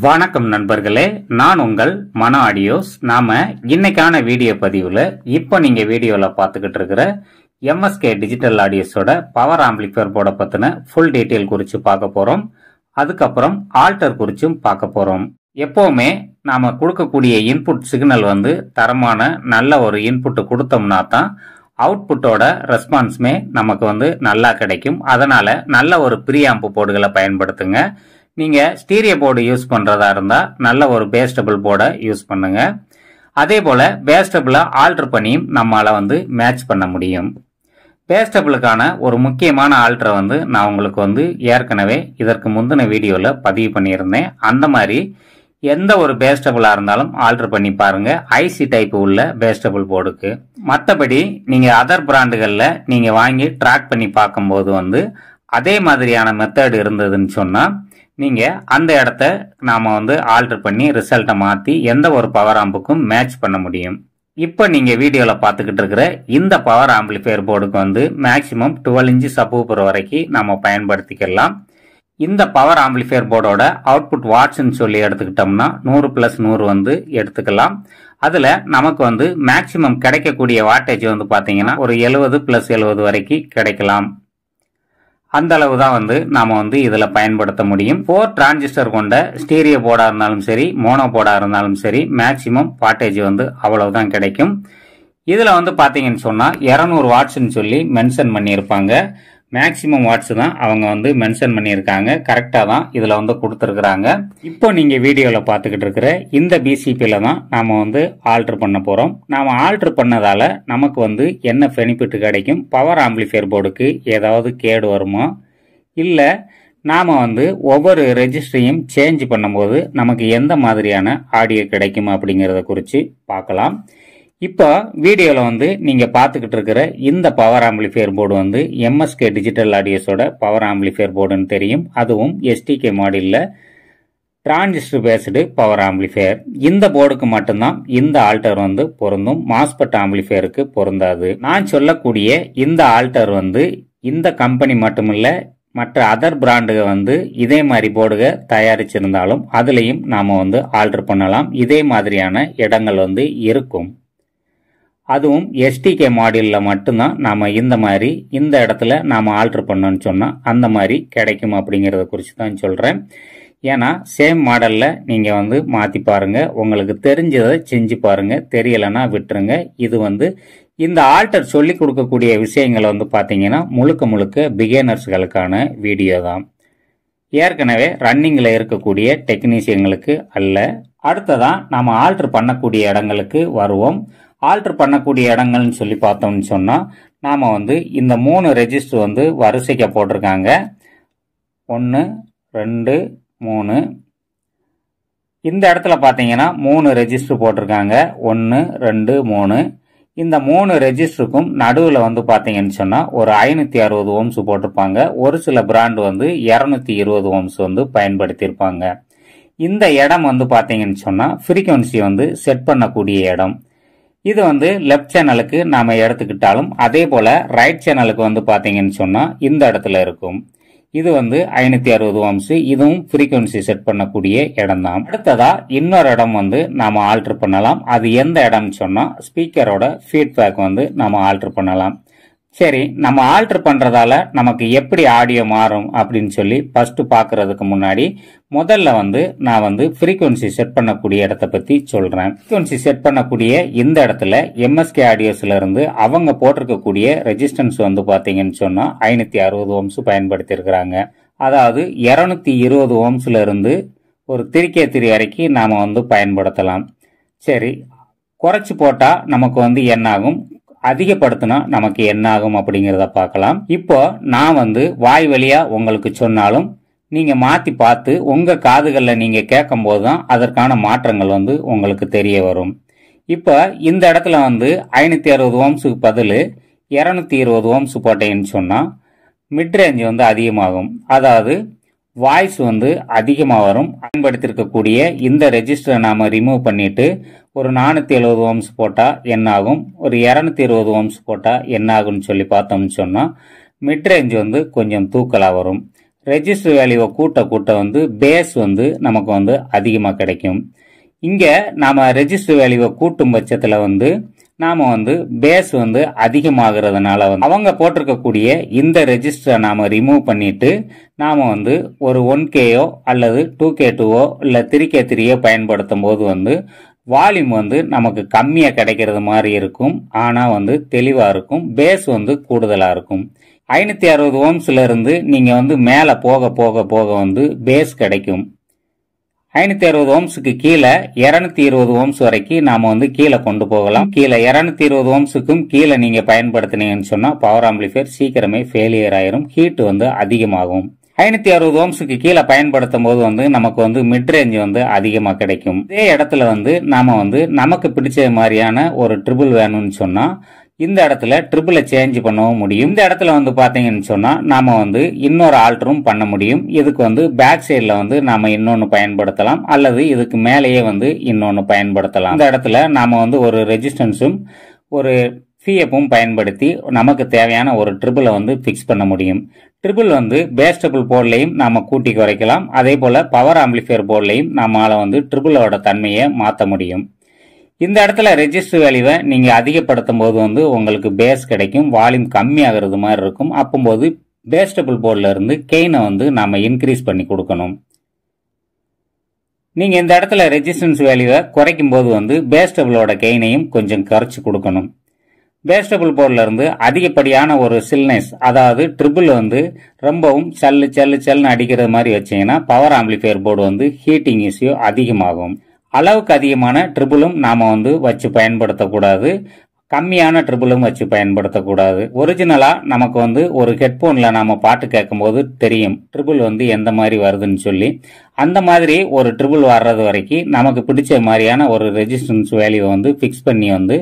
வணக்கம் நண்பர்களே, நான் உங்கள் மன ஆடியோஸ். நாம இன்னைக்கான வீடியோ பதிவுல இப்ப நீங்க வீடியோல பாத்துக்கிட்டு இருக்கிற எம்எஸ்கே டிஜிட்டல் ஆடியோஸோட பவர் ஆம்பிளிஃபையர் போர்டை பத்தின ஃபுல் டீட்டெயில் குறித்து பார்க்க போறோம். அதுக்கப்புறம் ஆல்டர் குறிச்சும் பார்க்க போறோம். எப்பவுமே நாம கொடுக்கக்கூடிய இன்புட் சிக்னல் தரமான நல்ல ஒரு இன்புட் கொடுத்தோம்னா தான் அவுட்புட்டோட ரெஸ்பான்ஸுமே நமக்கு நல்லா கிடைக்கும். அதனால நல்ல ஒரு ப்ரீ ஆம்ப் போர்டுகளை பயன்படுத்துங்க. நீங்க ஸ்டீரியோ போர்டு யூஸ் பண்றதா இருந்தா நல்ல ஒரு பேஸ்டபிள் போர்டை யூஸ் பண்ணுங்க. அதே போல பேஸ்டபிளை ஆல்டர் பண்ணியும் நம்மளால மேட்ச் பண்ண முடியும். பேஸ்டபிளுக்கான ஒரு முக்கியமான ஆல்டரை நான் உங்களுக்கு ஏற்கனவே இதற்கு முந்தின வீடியோல பதிவு பண்ணியிருந்தேன். அந்த மாதிரி எந்த ஒரு பேஸ்டபிளா இருந்தாலும் ஆல்டர் பண்ணி பாருங்க, ஐசி டைப் உள்ள பேஸ்டபிள் போர்டுக்கு. மற்றபடி நீங்க அதர் பிராண்டுகள்ல நீங்க வாங்கி ட்ராக் பண்ணி பார்க்கும்போது அதே மாதிரியான மெத்தட் இருந்ததுன்னு சொன்னா நீங்க அந்த இடத்த நாம ஆல்டர் பண்ணி ரிசல்ட்டை மாத்தி எந்த ஒரு பவர் ஆம்புக்கும் மேட்ச் பண்ண முடியும். இப்ப நீங்க வீடியோல பாத்துக்கிட்டு இருக்கிற இந்த பவர் ஆம்பிளிஃபையர் போர்டுக்கு மேக்சிமம் 12 இன்ச் சப்வூஃபர் வரைக்கும் நம்ம பயன்படுத்திக்கலாம். இந்த பவர் ஆம்பிளிஃபையர் போர்டோட அவுட்புட் வாட்ஸ்ன்னு சொல்லி எடுத்துக்கிட்டோம்னா 100+100 எடுத்துக்கலாம். அதுல நமக்கு மேக்சிமம் கிடைக்கக்கூடிய வாட்டேஜ் பாத்தீங்கன்னா ஒரு 70+70 வரைக்கும் கிடைக்கலாம். அந்த அளவு தான் நாம இதுல பயன்படுத்த முடியும். 4 டிரான்சிஸ்டர் கொண்ட ஸ்டீரியோ போர்டா இருந்தாலும் சரி, மோனோ போர்டா இருந்தாலும் சரி, மேக்சிமம் வாட்டேஜ் அவ்வளவுதான் கிடைக்கும். இதுல பாத்தீங்கன்னு சொன்னா 200 வாட்ஸ்ன்னு சொல்லி மென்ஷன் பண்ணியிருப்பாங்க. மேக்சிமம் வாட்ஸ் தான் அவங்க மென்ஷன் பண்ணியிருக்காங்க. கரெக்டா தான் இதுல கொடுத்துருக்காங்க. இப்போ நீங்க வீடியோல பாத்துக்கிட்டு இருக்கிற இந்த பிசிபில தான் நாம ஆல்டர் பண்ண போறோம். நாம ஆல்டர் பண்ணதால நமக்கு என்ன பெனிஃபிட் கிடைக்கும், பவர் ஆம்பிளிஃபையர் போர்டுக்கு ஏதாவது கேடு வருமா, இல்ல நாம ஒவ்வொரு ரெஜிஸ்டரையும் சேஞ்ச் பண்ணும்போது நமக்கு எந்த மாதிரியான ஆடியோ கிடைக்கும் அப்படிங்கறத குறித்து பார்க்கலாம். இப்போ வீடியோல நீங்க பாத்துக்கிட்டு இருக்கிற இந்த power amplifier board MSK digital ஆடியோஸோட பவர் ஆம்பிளிஃபையர் போர்டுன்னு தெரியும். அதுவும் எஸ்டிகே மாடல்ல டிரான்சிஸ்டர் பேஸ்டு பவர் ஆம்பிளிஃபையர். இந்த போர்டுக்கு மட்டும்தான் இந்த ஆல்டர் பொருந்தும், மாஸ்பெட் ஆம்பிளிஃபையருக்கு பொருந்தாது. நான் சொல்லக்கூடிய இந்த ஆல்டர் இந்த கம்பெனி மட்டுமில்ல, மற்ற அதர் பிராண்டுக இதே மாதிரி போர்டுக தயாரிச்சிருந்தாலும் அதுலயும் நாம ஆல்டர் பண்ணலாம். இதே மாதிரியான இடங்கள் இருக்கும். அதுவும் எஸ்டிகே மாடல்ல மட்டும்தான் நாம இந்த மாதிரி இந்த இடத்துல நாம ஆல்டர் பண்ணோம்னு சொன்னா அந்த மாதிரி கிடைக்கும் அப்படிங்கறத குறித்து தான் சொல்றேன். ஏன்னா சேம் மாடல்ல நீங்க மாத்தி பாருங்க, உங்களுக்கு தெரிஞ்சதை செஞ்சு பாருங்க, தெரியலன்னா விட்டுருங்க. இது இந்த ஆல்டர் சொல்லி கொடுக்கக்கூடிய விஷயங்களை பாத்தீங்கன்னா முழுக்க முழுக்க பிகினர்ஸ்களுக்கான வீடியோ தான். ஏற்கனவே ரன்னிங்ல இருக்கக்கூடிய டெக்னீஷியன்களுக்கு அல்ல. அடுத்ததா நாம ஆல்டர் பண்ணக்கூடிய இடங்களுக்கு வருவோம். ஆல்டர் பண்ணக்கூடிய இடங்கள்னு சொல்லி பார்த்தோம்னு சொன்னா நாம இந்த 3 ரெஜிஸ்டர் வரிசைக்க போட்டிருக்காங்க. 1 2 3. இந்த இடத்துல பாத்தீங்கன்னா 3 ரெஜிஸ்டர் போட்டிருக்காங்க. 1 2 3. இந்த 3 ரெஜிஸ்டருக்கும் நடுவில் பாத்தீங்கன்னு சொன்னா ஒரு 560 ஓம்ஸ் போட்டிருப்பாங்க. ஒரு சில பிராண்ட் 220 ஓம்ஸ் பயன்படுத்தியிருப்பாங்க. இந்த இடம் பாத்தீங்கன்னு சொன்னா ஃப்ரீக்வன்சி செட் பண்ணக்கூடிய இடம். இது லெஃப்ட் சேனலுக்கு நாம எடுத்துக்கிட்டாலும் அதே போல ரைட் சேனலுக்கு பாத்தீங்கன்னு சொன்னா இந்த இடத்துல இருக்கும். இது 560 ஓம்ஸ். இதுவும் ஃப்ரீக்வன்சி செட் பண்ணக்கூடிய இடம் தான். அடுத்ததா இன்னொரு இடம் நாம ஆல்டர் பண்ணலாம். அது எந்த இடம்னு சொன்னா ஸ்பீக்கரோட ஃபீட்பேக் நாம ஆல்டர் பண்ணலாம். சரி, நம்ம ஆல்டர் பண்றதால நமக்கு எப்படி ஆடியோ மாறும் அப்படின்னு சொல்லி ஃபர்ஸ்ட் பாக்குறதுக்கு முன்னாடி முதல்ல நான் ஃப்ரீக்வன்சி செட் பண்ணக்கூடிய இடத்த பத்தி சொல்றேன். ஃப்ரீக்வன்சி செட் பண்ணக்கூடிய இந்த இடத்துல எம்எஸ்கே ஆடியோஸ்ல இருந்து அவங்க போட்டிருக்கக்கூடிய ரெசிஸ்டன்ஸ் பாத்தீங்கன்னு சொன்னா 560 ஓம்ஸ் பயன்படுத்தி இருக்கிறாங்க. அதாவது 220 ஓம்ஸ்ல இருந்து ஒரு 3K3 வரைக்கும் நாம பயன்படுத்தலாம். சரி, குறைச்சு போட்டா நமக்கு என்ன ஆகும், அதிகப்படுத்தினா நமக்கு என்ன ஆகும் அப்படிங்கறத பார்க்கலாம். இப்போ நான் வாய் வழியா உங்களுக்கு சொன்னாலும் நீங்க மாத்தி பார்த்து உங்க காதுகள்ல நீங்க கேட்கும் போதுதான் அதற்கான மாற்றங்கள் உங்களுக்கு தெரிய வரும். இப்ப இந்த இடத்துல 560 ஓம்ஸுக்கு பதில் 220 ஓம்ஸ் போட்டேன்னு சொன்னா மிட் ரேஞ்ச் அதிகமாகும். அதாவது வாய்ஸ் அதிகமா வரும். பயன்படுத்திருக்கக்கூடிய இந்த ரெஜிஸ்டரை நாம ரிமூவ் பண்ணிட்டு ஒரு 470 ஓம்ஸ் போட்டா என்ன ஆகும், ஒரு 220 ஓம்ஸ் போட்டா என்ன ஆகும்னு சொல்லி பார்த்தோம்னு சொன்னா மிட் ரேஞ்ச் கொஞ்சம் தூக்கலா வரும். ரெஜிஸ்டர் வேல்யூவை கூட்ட கூட்ட வந்து பேஸ் வந்து நமக்கு வந்து அதிகமாக கிடைக்கும். இங்கே நாம் ரெஜிஸ்டர் வேல்யூவை கூட்டும் பட்சத்தில் வந்து நாம் வந்து பேஸ் வந்து அதிகமாகிறதுனால வந்து அவங்க போட்டிருக்கக்கூடிய இந்த ரெஜிஸ்டரை நாம் ரிமூவ் பண்ணிட்டு நாம் வந்து ஒரு 1Kயோ அல்லது 2K2ஓ இல்லை 3K3யோ பயன்படுத்தும் போது வந்து வால்யூம் வந்து நமக்கு கம்மியாக கிடைக்கிறது மாதிரி இருக்கும். ஆனால் வந்து தெளிவாக இருக்கும். பேஸ் வந்து கூடுதலாக இருக்கும். 560 ஓம்ஸ்ல இருந்து நீங்கள் வந்து மேலே போக போக போக வந்து பேஸ் கிடைக்கும். 560 ஓம்ஸுக்கு கீழே 220 ஓம்ஸ் வரைக்கும் நாம வந்து கீழே கொண்டு போகலாம். கீழே 220 ஓம்ஸுக்கும் கீழே நீங்க பயன்படுத்தினீங்கன்னு சொன்னா பவர் ஆம்பிளிஃபையர் சீக்கிரமே ஃபெயிலியர் ஆயிரும். ஹீட் வந்து அதிகமாகும். 560 ஓம்ஸுக்கு கீழே பயன்படுத்தும் போது வந்து நமக்கு வந்து மிட் ரேஞ்ச் வந்து அதிகமா கிடைக்கும். இதே இடத்துல வந்து நாம வந்து நமக்கு பிடிச்ச மாதிரியான ஒரு ட்ரிபிள் வேணும்னு சொன்னா இந்த இடத்துல ட்ரிபிளை சேஞ்ச் பண்ணவும் முடியும். இந்த இடத்துல வந்து பாத்தீங்கன்னு சொன்னா நாம வந்து இன்னொரு ஆல்டரும் பண்ண முடியும். இதுக்கு வந்து பேக் சைட்ல வந்து நாம இன்னொன்னு பயன்படுத்தலாம் அல்லது இதுக்கு மேலேயே வந்து இன்னொன்னு பயன்படுத்தலாம். இந்த இடத்துல நாம வந்து ஒரு ரெசிஸ்டன்ஸும் ஒரு ஃபிஎப்பும் பயன்படுத்தி நமக்கு தேவையான ஒரு ட்ரிபிளை வந்து பிக்ஸ் பண்ண முடியும். ட்ரிபிள் வந்து பேஸ் ட்ரிபிள் போர்ட்லையும் நாம கூட்டி குறைக்கலாம். அதே போல பவர் ஆம்பிளிஃபையர் போர்ட்லையும் நம்மளால வந்து ட்ரிபிளோட தன்மையை மாற்ற முடியும். இந்த இடத்துல ரெஜிஸ்டர் வேல்யூவை நீங்க அதிகப்படுத்தும் போது வந்து உங்களுக்கு பேஸ் கிடைக்கும். வால்யூம் கம்மியாகிறது மாதிரி இருக்கும். அப்போது பேஸ் ட்ரிபிள் போர்ட்ல இருந்து கெயினை வந்து நாம இன்க்ரீஸ் பண்ணி கொடுக்கணும். நீங்க இந்த இடத்துல ரெசிஸ்டன்ஸ் வேல்யூவை குறைக்கும் போது வந்து பேஸ் ட்ரிபிளோட கெயினையும் கொஞ்சம் குறைச்சு கொடுக்கணும். பேஸ் ட்ரிபிள் போர்ட்ல இருந்து அதிகப்படியான ஒரு சில்னஸ், அதாவது ட்ரிபிள் வந்து ரொம்பவும் சல்லு சல்லு சல்லுன்னு அடிக்கிறது மாதிரி வச்சீங்கன்னா பவர் ஆம்பிளிஃபையர் போர்டு வந்து ஹீட்டிங் இஷ்யூ அதிகமாகும். அளவுக்கு அதிகமான ட்ரிபிளும் நாம வந்து வச்சு பயன்படுத்தக்கூடாது. கம்மியான ட்ரிபிளும் வச்சு பயன்படுத்தக்கூடாது. ஒரிஜினலா நமக்கு வந்து ஒரு ஹெட்போன்ல நாம பாட்டு கேட்கும் போது தெரியும் ட்ரிபிள் வந்து எந்த மாதிரி வருதுன்னு சொல்லி. அந்த மாதிரி ஒரு ட்ரிபிள் வர்றது வரைக்கும் நமக்கு பிடிச்ச மாதிரியான ஒரு ரெசிஸ்டன்ஸ் வேல்யூவை வந்து பிக்ஸ் பண்ணி வந்து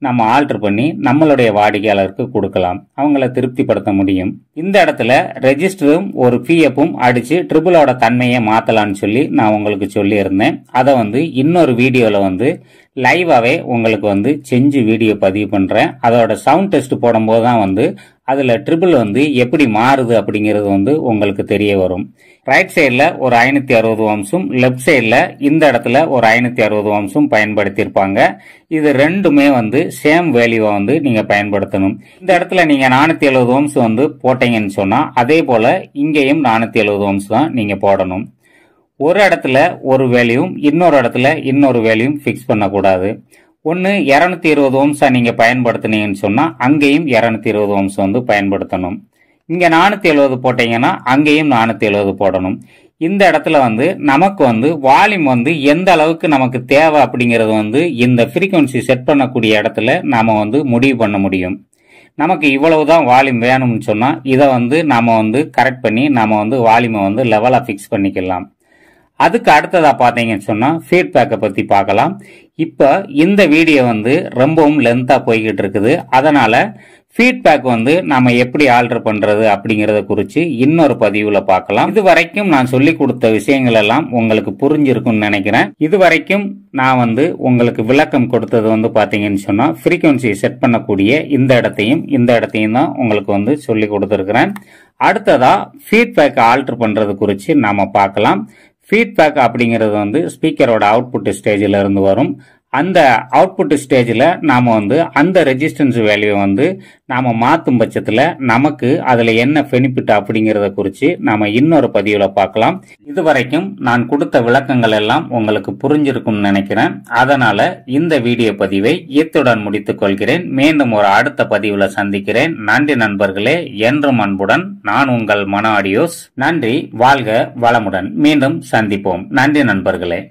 நம்ம ஆல்டர் பண்ணி நம்மளுடைய வாடிக்கையாளருக்கு கொடுக்கலாம். அவங்கள திருப்திப்படுத்த முடியும். இந்த இடத்துல ரெஜிஸ்டரும் ஒரு பிஎப்பும் அடிச்சு ட்ரிபிளோட தன்மையை மாத்தலாம்னு சொல்லி நான் உங்களுக்கு சொல்லி இருந்தேன். அதை வந்து இன்னொரு வீடியோல வந்து லைவாவே உங்களுக்கு வந்து செஞ்சு வீடியோ பதிவு பண்றேன். அதோட சவுண்ட் டெஸ்ட் போடும்போது தான் வந்து அதுல ட்ரிபிள் வந்து எப்படி மாறுது அப்படிங்கிறது வந்து உங்களுக்கு தெரிய வரும். ரைட் சைட்ல ஒரு 560 ஓம்ஸும் லெப்ட் சைட்ல இந்த இடத்துல ஒரு 560 ஓம்ஸும் பயன்படுத்தியிருப்பாங்க. இது ரெண்டுமே வந்து சேம் வேல்யூவை வந்து நீங்க பயன்படுத்தணும். இந்த இடத்துல நீங்க 470 ஓம்ஸ் வந்து போட்டீங்கன்னு சொன்னா அதே போல இங்கேயும் 470 ஓம்ஸ் தான் நீங்க போடணும். ஒரு இடத்துல ஒரு வேல்யூம் இன்னொரு இடத்துல இன்னொரு வேல்யூம் பிக்ஸ் பண்ணக்கூடாது. ஒன்னு 220 ஓம்ஸா நீங்க பயன்படுத்தினீங்கன்னு சொன்னா அங்கேயும் 220 ஓம்ஸ் வந்து பயன்படுத்தணும். இங்க 470 போட்டீங்கன்னா அங்கேயும் 470 போடணும். இந்த இடத்துல வந்து நமக்கு வந்து வால்யூம் வந்து எந்த அளவுக்கு நமக்கு தேவை அப்படிங்கறது வந்து இந்த ஃப்ரீக்வன்சி செட் பண்ணக்கூடிய இடத்துல நாம வந்து முடிவு பண்ண முடியும். நமக்கு இவ்வளவுதான் வால்யூம் வேணும்னு சொன்னா இதை வந்து நாம வந்து கரெக்ட் பண்ணி நாம வந்து வால்யூமை வந்து லெவலா பிக்ஸ் பண்ணிக்கலாம். அதுக்கு அடுத்ததா பாத்தீங்கன்னு சொன்னா ஃபீட்பேக்கை பத்தி பார்க்கலாம். இப்ப இந்த வீடியோ வந்து ரொம்பவும் லென்த்தா போய்கிட்டு இருக்குது. அதனால ஃபீட்பேக் வந்து நாம எப்படி ஆல்டர் பண்றது அப்படிங்கறத குறிச்சு இன்னொரு பதிவுல பார்க்கலாம். இது வரைக்கும் நான் சொல்லி கொடுத்த விஷயங்கள் எல்லாம் உங்களுக்கு புரிஞ்சிருக்கும்னு நினைக்கிறேன். இது வரைக்கும் நான் வந்து உங்களுக்கு விளக்கம் கொடுத்தது வந்து பாத்தீங்கன்னு சொன்னா ஃப்ரீக்வன்சி செட் பண்ணக்கூடிய இந்த இடத்தையும் தான் உங்களுக்கு வந்து சொல்லி கொடுத்துருக்கிறேன். அடுத்ததா ஃபீட்பேக் ஆல்டர் பண்றது குறிச்சு நாம பார்க்கலாம். ஃபீட்பேக் அப்படிங்கிறது வந்து ஸ்பீக்கரோட அவுட்புட் ஸ்டேஜில் இருந்து வரும். அந்த அவுட்புட் ஸ்டேஜில் நாம் வந்து அந்த ரெசிஸ்டன்ஸ் வேல்யூவை வந்து நாம் மாற்றும் பட்சத்தில் நமக்கு அதில் என்ன பெனிஃபிட் அப்படிங்கிறத குறித்து நாம் இன்னொரு பதிவில் பார்க்கலாம். இதுவரைக்கும் நான் கொடுத்த விளக்கங்கள் எல்லாம் உங்களுக்கு புரிஞ்சிருக்கும்னு நினைக்கிறேன். அதனால் இந்த வீடியோ பதிவை இத்துடன் முடித்துக் கொள்கிறேன். மீண்டும் ஒரு அடுத்த பதிவில் சந்திக்கிறேன். நன்றி நண்பர்களே. என்றும் அன்புடன் நான் உங்கள் மன ஆடியோஸ். நன்றி. வாழ்க வளமுடன். மீண்டும் சந்திப்போம். நன்றி நண்பர்களே.